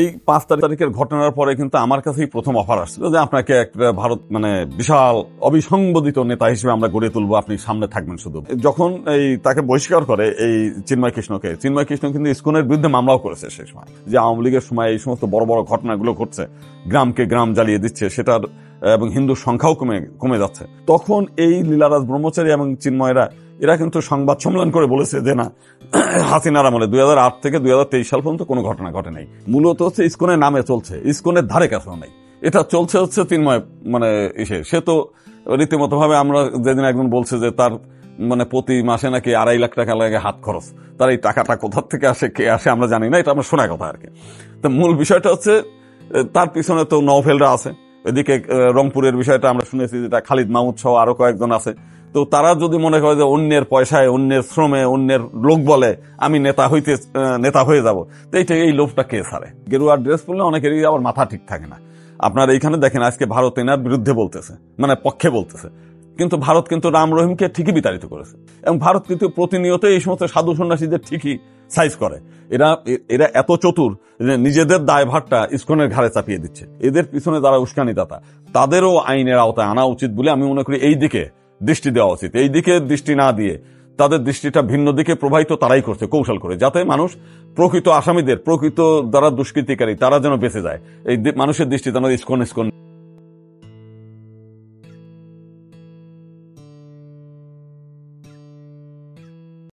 এই 5 তারিখের ঘটনার পরে কিন্তু আমার কাছেই প্রথম অফার আসছিল যে আপনাকে একটা ভারত বিশাল অবিসংবাদিত নেতা হিসেবে আমরা গড়ে তুলবো, আপনি সামনে থাকবেন। শুধু যখন তাকে বহিষ্কার করে এই চিন্ময় কৃষ্ণ কিন্তু ইসকনের বিরুদ্ধে মামলাও করেছে সেই সময়, যে আওয়ামী লীগের সময় এই সমস্ত বড় বড় ঘটনাগুলো ঘটছে, গ্রামকে গ্রাম জ্বালিয়ে দিচ্ছে সেটার, এবং হিন্দুর সংখ্যাও কমে যাচ্ছে। তখন এই লীলারাজ ব্রহ্মচারী এবং চিন্ময়রা এরা কিন্তু সংবাদ সম্মেলন করে বলেছে যে না, হাসিনার আমলে 2008 থেকে 2023 সাল পর্যন্ত কোনো ঘটনা ঘটে নাই। মূলত হচ্ছে ইসকনের নামে চলছে, ইসকনের ধারে কাছেও নাই। এটা চলছে হচ্ছে চিন্ময় সে তো রীতিমতো ভাবে, আমরা যেদিন একজন বলছে যে তার প্রতি মাসে নাকি 2.5 লাখ টাকা লাগে হাত খরচ, তার এই টাকাটা কোথা থেকে আসে, কে আসে আমরা জানি না, এটা আমরা শোনা কথা আর কি। তো মূল বিষয়টা হচ্ছে তার পিছনে তো নওফেলরা আছে, এদিকে রংপুরের বিষয়টা আমরা শুনেছি যেটা খালিদ মাহমুদ সহ আরো কয়েকজন আছে। তো তারা যদি মনে করে যে অন্যের পয়সায়, অন্যের শ্রমে, অন্যের লোক বলে আমি নেতা হয়ে যাব, তো এই লোভটা কে ছাড়ে? গেরুয়ার ড্রেস পরলে অনেকেরই আবার মাথা ঠিক থাকে না। আপনার এইখানে দেখেন আজকে ভারত এনার বিরুদ্ধে বলতেছে, পক্ষে বলতেছে, কিন্তু ভারত কিন্তু রাম রহিমকে ঠিকই বিতাড়িত করেছে, এবং ভারত কিন্তু প্রতিনিয়ত এই সমস্ত সাধু সন্ন্যাসীদের ঠিকই সাইজ করে। এরা এত চতুর যে নিজেদের দায়ভারটা ইসকনের ঘাড়ে চাপিয়ে দিচ্ছে। এদের পিছনে যারা উস্কানিদাতা তাদেরও আইনের আওতায় আনা উচিত বলে আমি মনে করি। এই দিকে দৃষ্টি দেওয়া উচিত। এই দিকে দৃষ্টি না দিয়ে তাদের দৃষ্টিটা ভিন্ন দিকে প্রবাহিত তারাই করছে কৌশল করে, যাতে মানুষ প্রকৃত আসামিদের, প্রকৃত যারা দুষ্কৃতিকারী তারা যেন বেঁচে যায়। এই মানুষের দৃষ্টি যেন ইসকন